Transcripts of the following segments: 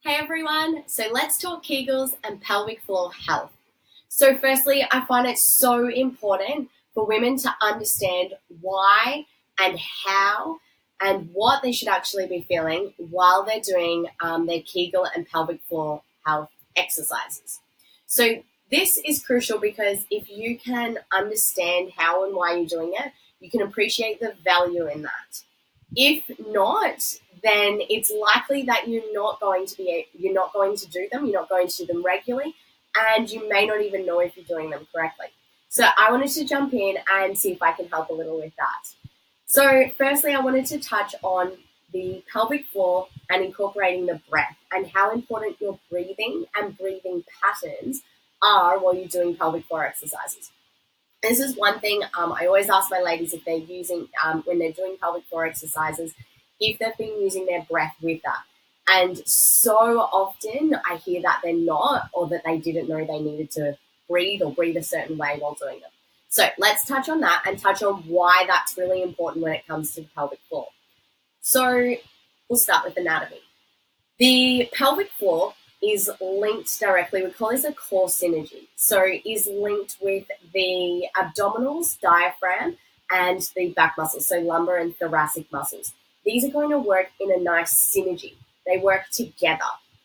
Hey everyone, so let's talk kegels and pelvic floor health. So firstly, I find it so important for women to understand why and how and what they should actually be feeling while they're doing their kegel and pelvic floor health exercises. So this is crucial because if you can understand how and why you're doing it, you can appreciate the value in that. If not, then it's likely that you're not going to do them, you're not going to do them regularly, and you may not even know if you're doing them correctly. So I wanted to jump in and see if I can help a little with that. So firstly, I wanted to touch on the pelvic floor and incorporating the breath and how important your breathing and breathing patterns are while you're doing pelvic floor exercises. This is one thing I always ask my ladies if they're using, when they're doing pelvic floor exercises, if they've been using their breath with that. And so often I hear that they're not, or that they didn't know they needed to breathe or breathe a certain way while doing them. So let's touch on that and touch on why that's really important when it comes to the pelvic floor. So we'll start with anatomy. The pelvic floor is linked directly, we call this a core synergy. So is linked with the abdominals, diaphragm, and the back muscles, so lumbar and thoracic muscles. These are going to work in a nice synergy. They work together.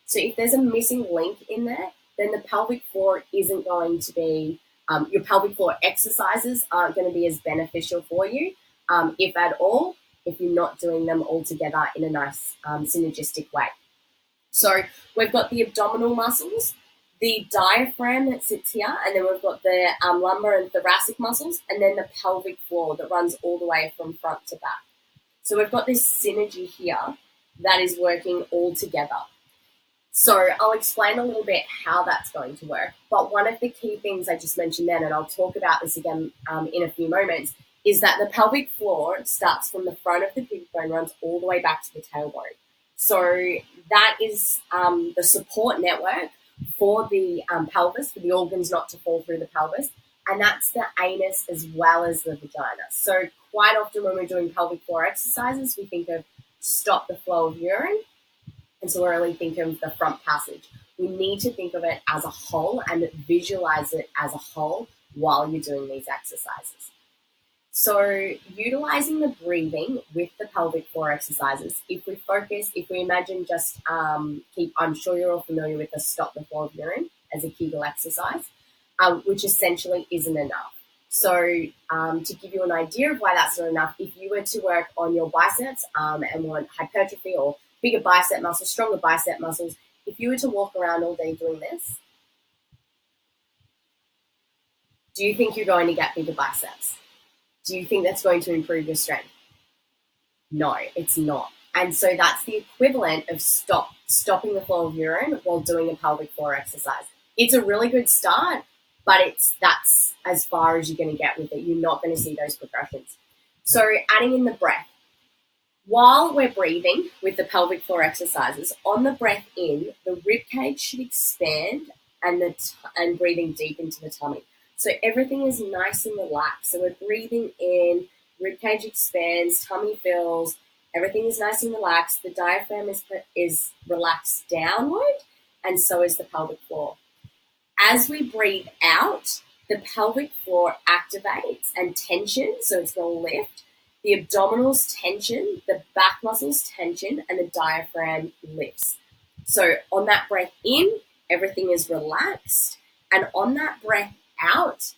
So if there's a missing link in there, then the pelvic floor isn't going to be, your pelvic floor exercises aren't going to be as beneficial for you, if at all, if you're not doing them all together in a nice synergistic way. So we've got the abdominal muscles, the diaphragm that sits here, and then we've got the lumbar and thoracic muscles, and then the pelvic floor that runs all the way from front to back. So we've got this synergy here that is working all together. So I'll explain a little bit how that's going to work. But one of the key things I just mentioned then, and I'll talk about this again in a few moments, is that the pelvic floor starts from the front of the pubic bone, runs all the way back to the tailbone. So that is the support network for the pelvis, for the organs not to fall through the pelvis, and that's the anus as well as the vagina. So quite often when we're doing pelvic floor exercises, we think of stop the flow of urine, and so we're only thinking of the front passage. We need to think of it as a whole and visualize it as a whole while you're doing these exercises. So utilizing the breathing with the pelvic floor exercises, if we imagine just I'm sure you're all familiar with the stop the flow of urine as a Kegel exercise, which essentially isn't enough. So to give you an idea of why that's not enough, if you were to work on your biceps and want hypertrophy or bigger bicep muscles, stronger bicep muscles, if you were to walk around all day doing this, do you think you're going to get bigger biceps? Do you think that's going to improve your strength? No, it's not. And so that's the equivalent of stopping the flow of urine while doing a pelvic floor exercise. It's a really good start, but that's as far as you're going to get with it. You're not going to see those progressions. So adding in the breath. While we're breathing with the pelvic floor exercises, on the breath in, the rib cage should expand and breathing deep into the tummy. So everything is nice and relaxed. So we're breathing in, rib cage expands, tummy fills, everything is nice and relaxed. The diaphragm is relaxed downward, and so is the pelvic floor. As we breathe out, the pelvic floor activates and tension, so it's going to lift. The abdominals tension, the back muscles tension, and the diaphragm lifts. So on that breath in, everything is relaxed, and on that breath out,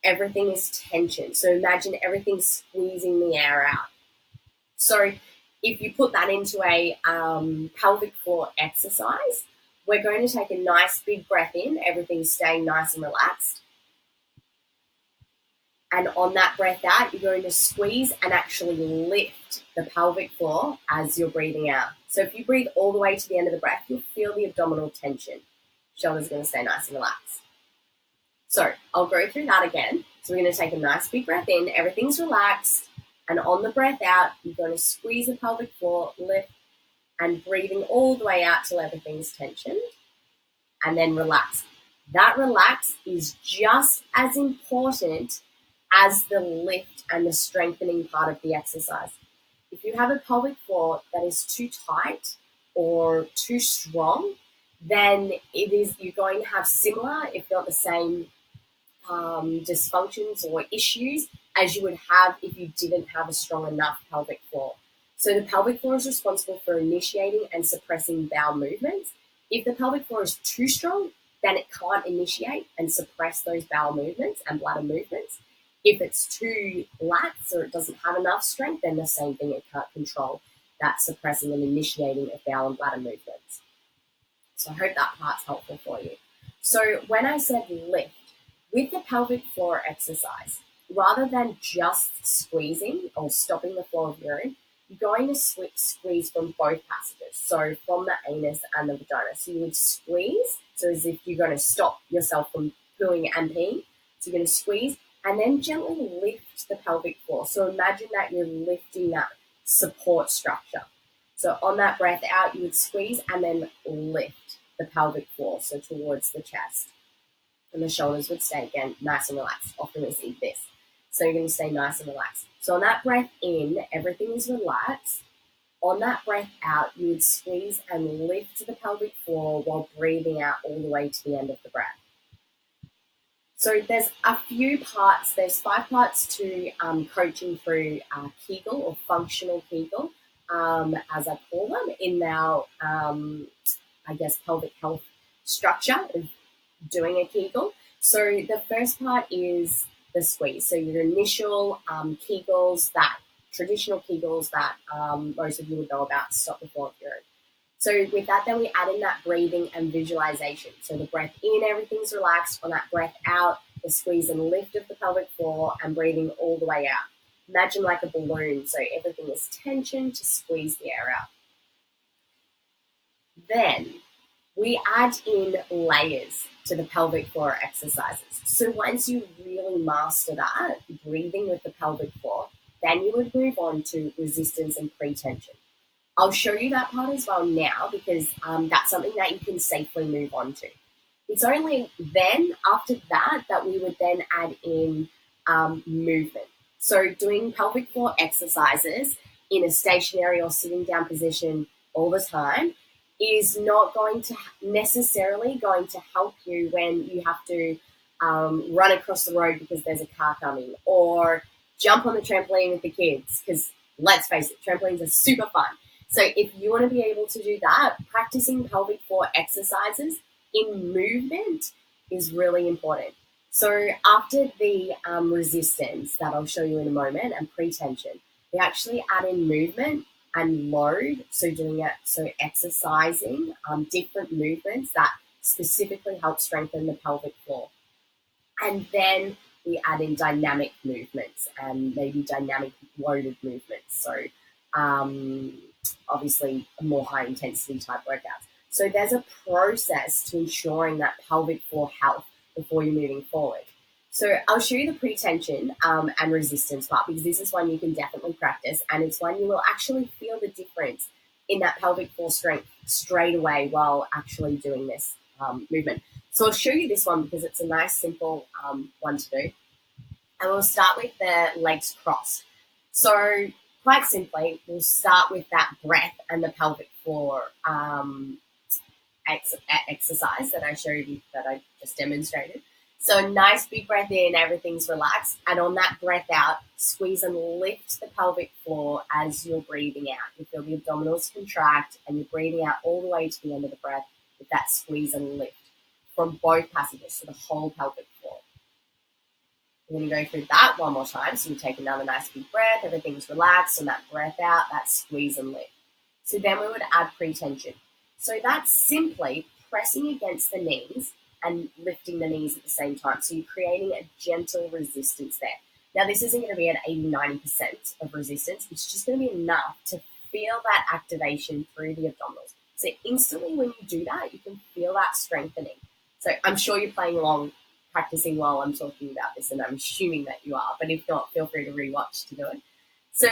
everything is tension. So imagine everything squeezing the air out. So if you put that into a pelvic floor exercise, we're going to take a nice big breath in, everything's staying nice and relaxed. And on that breath out, you're going to squeeze and actually lift the pelvic floor as you're breathing out. So if you breathe all the way to the end of the breath, you'll feel the abdominal tension. Shoulders are going to stay nice and relaxed. So I'll go through that again. So we're going to take a nice big breath in, everything's relaxed, and on the breath out, you're going to squeeze the pelvic floor, lift, and breathing all the way out till everything's tensioned, and then relax. That relax is just as important as the lift and the strengthening part of the exercise. If you have a pelvic floor that is too tight or too strong, then you're going to have similar, if not the same, dysfunctions or issues as you would have if you didn't have a strong enough pelvic floor. So the pelvic floor is responsible for initiating and suppressing bowel movements. If the pelvic floor is too strong, then it can't initiate and suppress those bowel movements and bladder movements. If it's too lax or it doesn't have enough strength, then the same thing, it can't control that suppressing and initiating of bowel and bladder movements. So I hope that part's helpful for you. So when I said lift, with the pelvic floor exercise, rather than just squeezing or stopping the flow of urine, you're going to squeeze from both passages, so from the anus and the vagina. So you would squeeze, so as if you're going to stop yourself from pooing and peeing. So you're going to squeeze and then gently lift the pelvic floor. So imagine that you're lifting that support structure. So on that breath out, you would squeeze and then lift the pelvic floor, so towards the chest. And the shoulders would stay, again, nice and relaxed. Often we see this. So you're going to stay nice and relaxed. So on that breath in, everything is relaxed. On that breath out, you would squeeze and lift the pelvic floor while breathing out all the way to the end of the breath. So there's a few parts. There's 5 parts to coaching through Kegel or functional Kegel, as I call them, in our, pelvic health structure of doing a Kegel. So the first part is the squeeze. So your initial Kegels, that traditional Kegels that most of you would know about, stop the flow of urine. So with that, then we add in that breathing and visualization. So the breath in, everything's relaxed. On that breath out, the squeeze and lift of the pelvic floor and breathing all the way out. Imagine like a balloon. So everything is tension to squeeze the air out. Then we add in layers to the pelvic floor exercises. So once you really master that, breathing with the pelvic floor, then you would move on to resistance and pre-tension. I'll show you that part as well now because that's something that you can safely move on to. It's only then, after that, that we would then add in movement. So doing pelvic floor exercises in a stationary or sitting down position all the time is not going to necessarily going to help you when you have to run across the road because there's a car coming, or jump on the trampoline with the kids, because let's face it, trampolines are super fun. So if you want to be able to do that, practicing pelvic floor exercises in movement is really important. So after the resistance that I'll show you in a moment and pre-tension, we actually add in movement and load, so doing it, so exercising different movements that specifically help strengthen the pelvic floor. And then we add in dynamic movements and maybe dynamic loaded movements. So obviously more high intensity type workouts. So there's a process to ensuring that pelvic floor health before you're moving forward. So I'll show you the pre-tension and resistance part, because this is one you can definitely practice, and it's one you will actually feel the difference in that pelvic floor strength straight away while actually doing this movement. So I'll show you this one because it's a nice, simple one to do. And we'll start with the legs crossed. So quite simply, we'll start with that breath and the pelvic floor exercise that I showed you, that I just demonstrated. So nice big breath in, everything's relaxed. And on that breath out, squeeze and lift the pelvic floor as you're breathing out. You feel the abdominals contract and you're breathing out all the way to the end of the breath with that squeeze and lift from both passages, so the whole pelvic floor. We're going to go through that one more time. So you take another nice big breath, everything's relaxed, and that breath out, that squeeze and lift. So then we would add pre-tension. So that's simply pressing against the knees and lifting the knees at the same time. So you're creating a gentle resistance there. Now, this isn't going to be an 80-90% of resistance. It's just going to be enough to feel that activation through the abdominals. So instantly when you do that, you can feel that strengthening. So I'm sure you're playing along, practicing while I'm talking about this, and I'm assuming that you are. But if not, feel free to rewatch to do it. So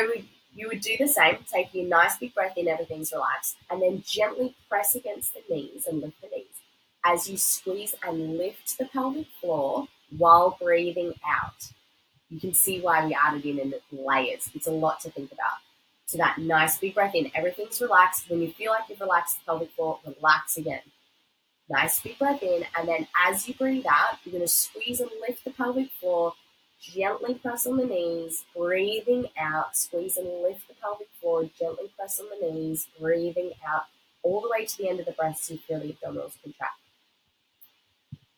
you would do the same, taking a nice big breath in, everything's relaxed, and then gently press against the knees and lift the knees as you squeeze and lift the pelvic floor while breathing out. You can see why we added in layers. It's a lot to think about. So that nice big breath in, everything's relaxed. When you feel like you've relaxed the pelvic floor, relax again. Nice big breath in, and then as you breathe out, you're going to squeeze and lift the pelvic floor, gently press on the knees, breathing out, squeeze and lift the pelvic floor, gently press on the knees, breathing out all the way to the end of the breath so you feel the abdominals contract.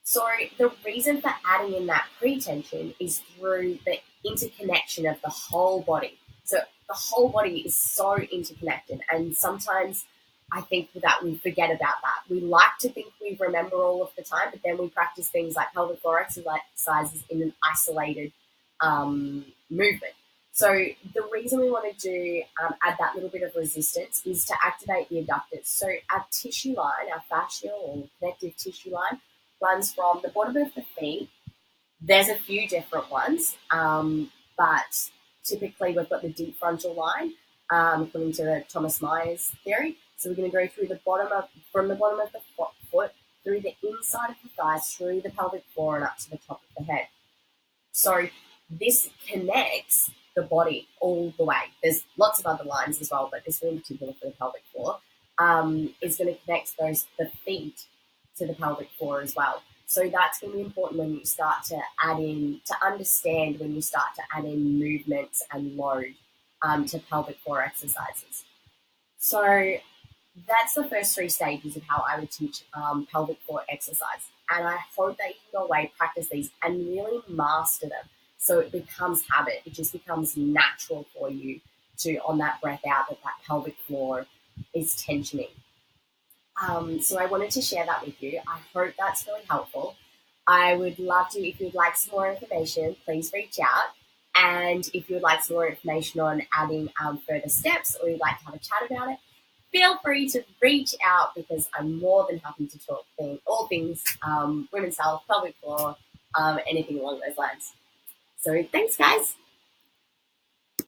So the reason for adding in that pre-tension is through the interconnection of the whole body. So the whole body is so interconnected, and sometimes I think that we forget about that. We like to think we remember all of the time, but then we practice things like pelvic floor exercises in an isolated movement. So the reason we want to do add that little bit of resistance is to activate the adductors. So our tissue line, our fascial or connective tissue line, runs from the bottom of the feet. There's a few different ones, but typically we've got the deep frontal line, according to Thomas Myers' theory. So we're going to go through from the bottom of the foot, through the inside of the thighs, through the pelvic floor, and up to the top of the head. So this connects the body all the way. There's lots of other lines as well, but this one in particular for the pelvic floor is going to connect the feet to the pelvic floor as well. So that's going to be important when you start to understand when you start to add in movements and load to pelvic floor exercises. So that's the first 3 stages of how I would teach pelvic floor exercise. And I hope that you can go away, practice these, and really master them. So it becomes habit. It just becomes natural for you to, on that breath out, that pelvic floor is tensioning. So I wanted to share that with you. I hope that's really helpful. I would love to, if you'd like some more information, please reach out. And if you'd like some more information on adding further steps, or you'd like to have a chat about it, feel free to reach out, because I'm more than happy to talk all things women's health, pelvic floor, anything along those lines. So thanks, guys.